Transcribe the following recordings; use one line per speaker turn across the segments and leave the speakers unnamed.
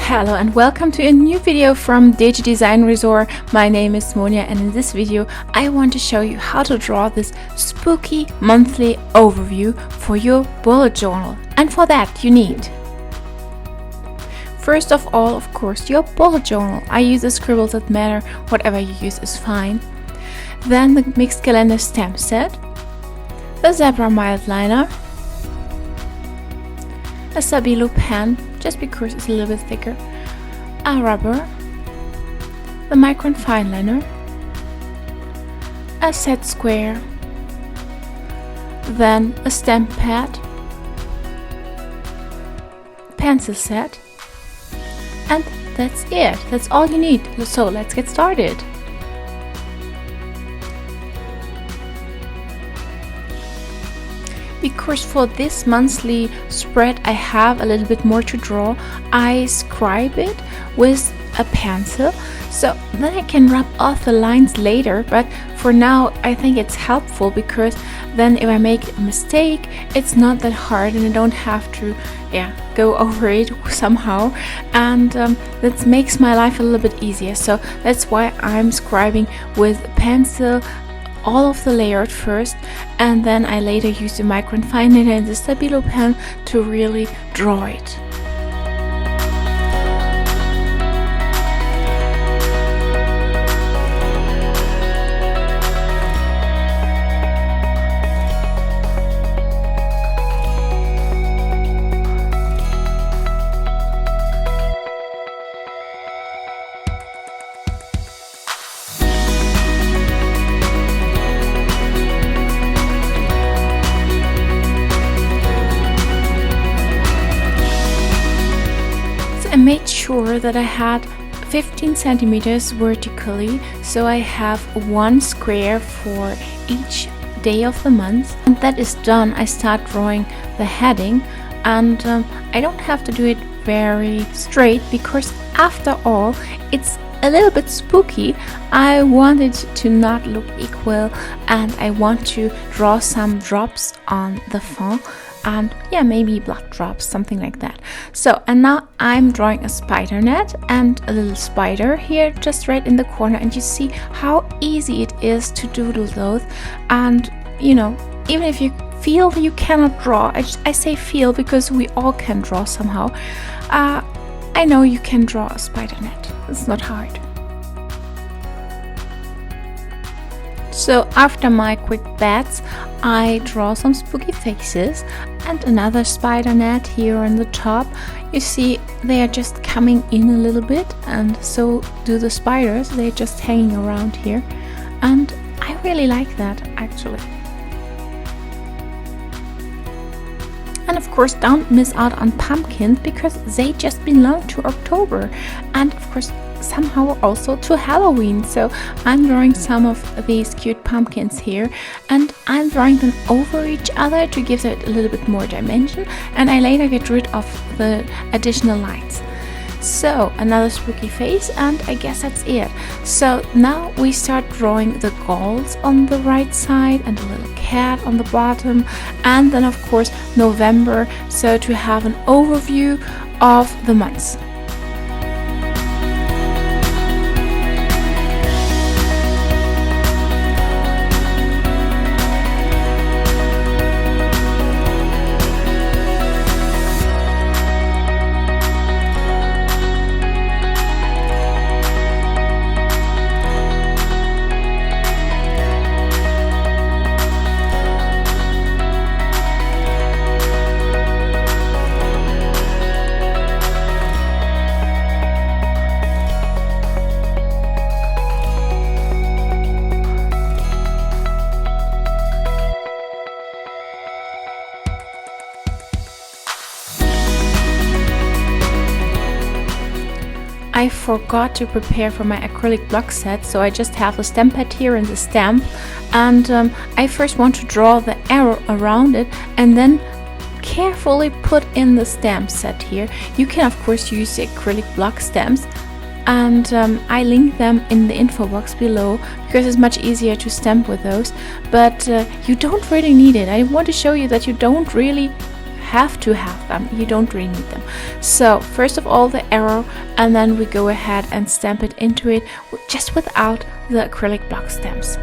Hello and welcome to a new video from Digidesignresort. My name is Monia, and in this video I want to show you how to draw this spooky monthly overview for your bullet journal. And for that you need, first of all, of course, your bullet journal. I use a Scribbles that matter, whatever you use is fine. Then the mixed calendar stamp set, a zebra mild liner, a Stabilo pen, just because it's a little bit thicker, a rubber, the micron fine liner, a set square, then a stamp pad, pencil set, and that's it. That's all you need. So let's get started. Because for this monthly spread I have a little bit more to draw, I scribe it with a pencil, so then I can rub off the lines later. But for now I think it's helpful, because then if I make a mistake it's not that hard and I don't have to go over it somehow, and that makes my life a little bit easier. So that's why I'm scribing with a pencil all of the layer at first, and then I later use the micron fine liner and the Stabilo pen to really draw it. I made sure that I had 15 centimeters vertically, so I have one square for each day of the month. And that is done, I start drawing the heading, and I don't have to do it very straight, because after all it's a little bit spooky. I want it to not look equal, and I want to draw some drops on the font, and maybe blood drops, something like that. So, and now I'm drawing a spider net and a little spider here just right in the corner, and you see how easy it is to doodle those. And you know, even if you feel you cannot draw, I say feel because we all can draw somehow, I know you can draw a spider net. It's not hard. So after my quick bats, I draw some spooky faces and another spider net here on the top. You see they are just coming in a little bit, and so do the spiders. They're just hanging around here, and I really like that actually. And of course don't miss out on pumpkins, because they just belong to October, and of course somehow also to Halloween. So I'm drawing some of these cute pumpkins here, and I'm drawing them over each other to give it a little bit more dimension, and I later get rid of the additional lines. So another spooky face, and I guess that's it. So now we start drawing the gulls on the right side and a little cat on the bottom, and then of course November, so to have an overview of the months. I forgot to prepare for my acrylic block set, so I just have the stamp pad here and the stamp, and I first want to draw the arrow around it and then carefully put in the stamp set here. You can of course use the acrylic block stamps, and I link them in the info box below, because it's much easier to stamp with those, but you don't really need it. I want to show you that you don't really have to have them. You don't really need them. So first of all the arrow, and then we go ahead and stamp it into it just without the acrylic block stamps.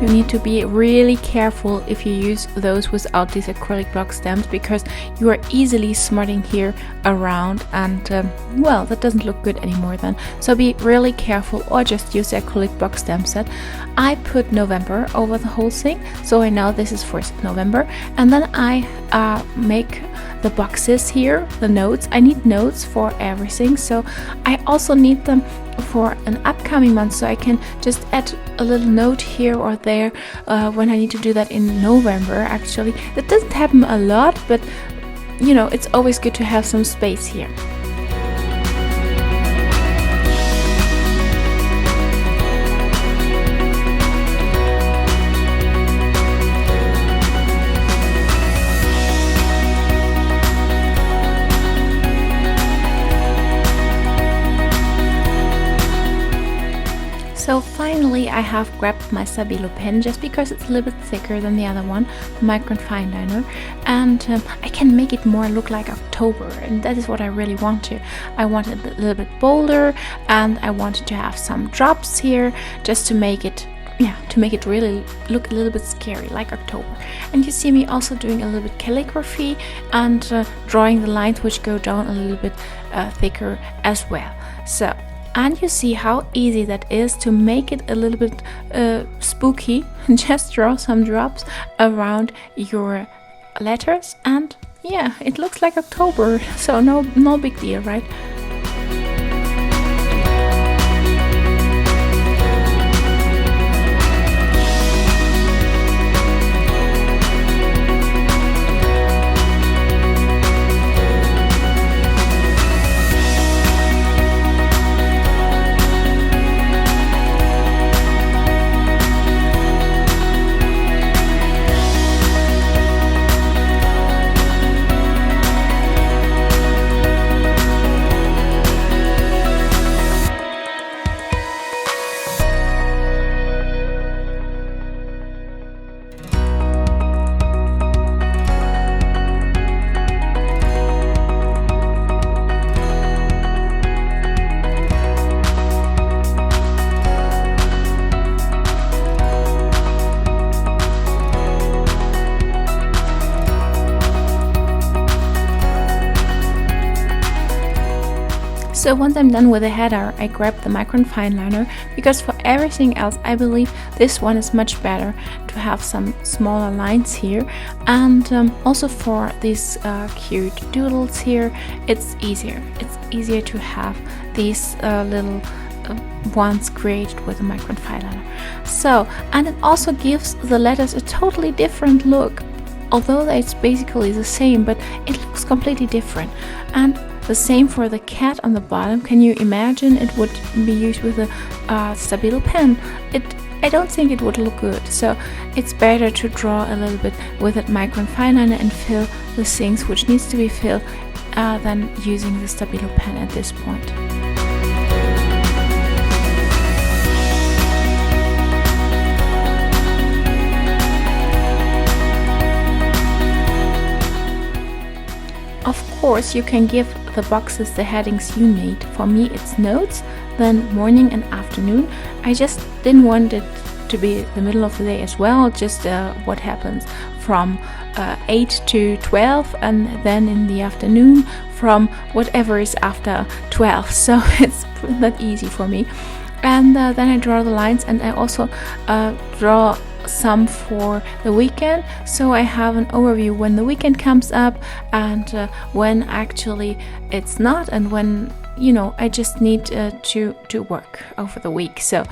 You need to be really careful if you use those without these acrylic block stamps, because you are easily smudging here around, and well, that doesn't look good anymore then. So be really careful, or just use the acrylic block stamp set. I put November over the whole thing, so I know this is for November, and then I make the boxes here, the notes. I need notes for everything, so I also need them for an upcoming month, so I can just add a little note here or there when I need to do that in November. Actually, that doesn't happen a lot, but you know, it's always good to have some space here. So finally I have grabbed my Stabilo pen, just because it's a little bit thicker than the other one, the Micron Fine Liner, and I can make it more look like October, and that is what I really want to. I want it a little bit bolder, and I wanted to have some drops here just to make it really look a little bit scary, like October. And you see me also doing a little bit calligraphy and drawing the lines which go down a little bit thicker as well. So, and you see how easy that is to make it a little bit spooky. Just draw some drops around your letters, and yeah, it looks like October, so no big deal, right? So once I'm done with the header, I grab the Micron Fine Liner, because for everything else I believe this one is much better to have some smaller lines here, and also for these cute doodles here, it's easier to have these little ones created with a Micron Fine Liner. So, and it also gives the letters a totally different look, although it's basically the same, but it looks completely different. And the same for the cat on the bottom. Can you imagine it would be used with a Stabilo pen? I don't think it would look good. So it's better to draw a little bit with that Micron Fine Liner and fill the things which needs to be filled than using the Stabilo pen at this point. Of course, you can give the boxes the headings you need. For me, it's notes, then morning and afternoon. I just didn't want it to be the middle of the day as well, just what happens from 8 to 12, and then in the afternoon from whatever is after 12. So it's that easy for me. And then I draw the lines, and I also draw some for the weekend, so I have an overview when the weekend comes up and when actually it's not, and when, you know, I just need to work over the week. So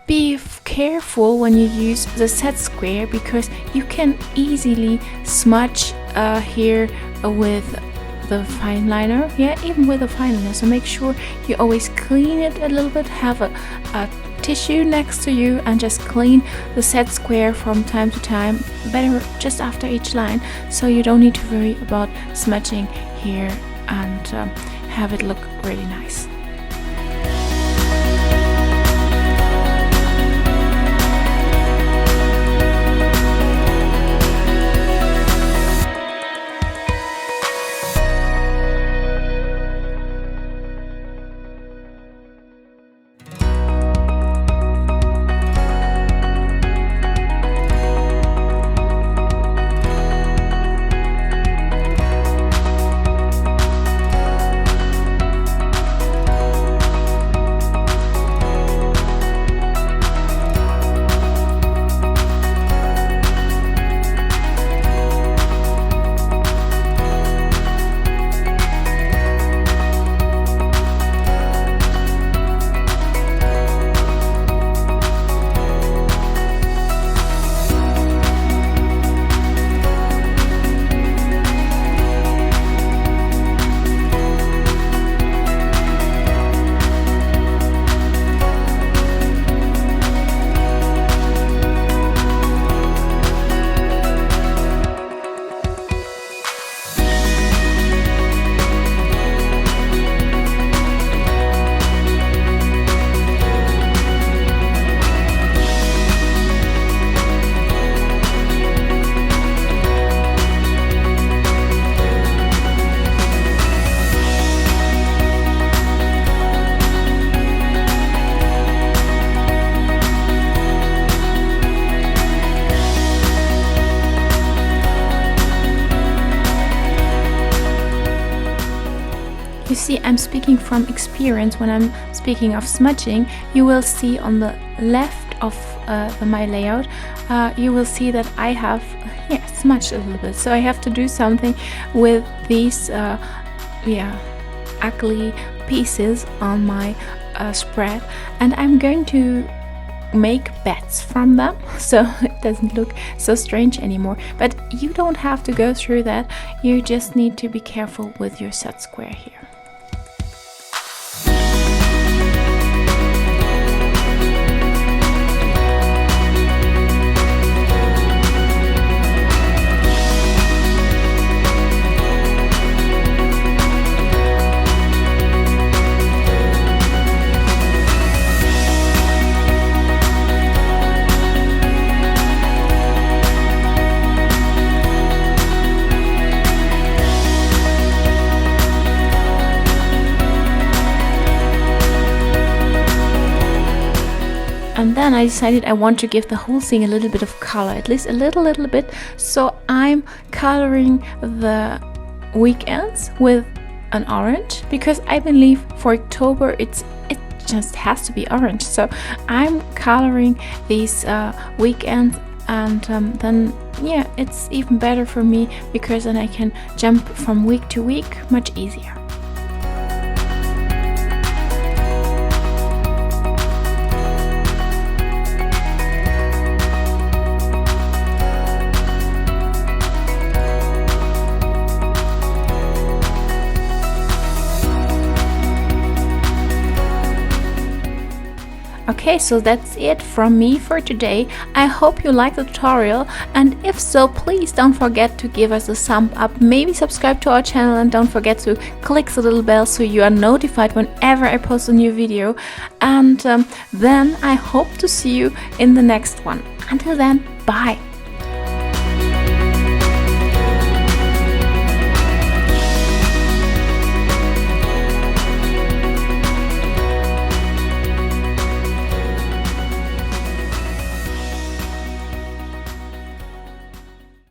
be careful when you use the set square, because you can easily smudge here with the fine liner, even with a fine liner. So make sure you always clean it a little bit, have a tissue next to you, and just clean the set square from time to time, better just after each line, so you don't need to worry about smudging here and have it look really nice. You see, I'm speaking from experience when I'm speaking of smudging. You will see on the left of my layout, you will see that I have smudged a little bit. So I have to do something with these ugly pieces on my spread, and I'm going to make bats from them so it doesn't look so strange anymore. But you don't have to go through that. You just need to be careful with your set square here. And then I decided I want to give the whole thing a little bit of color, at least a little bit. So I'm coloring the weekends with an orange, because I believe for October it just has to be orange. So I'm coloring these weekends, and then it's even better for me, because then I can jump from week to week much easier. Okay, so that's it from me for today. I hope you liked the tutorial, and if so, please don't forget to give us a thumb up, maybe subscribe to our channel, and don't forget to click the little bell so you are notified whenever I post a new video. And then I hope to see you in the next one. Until then, bye!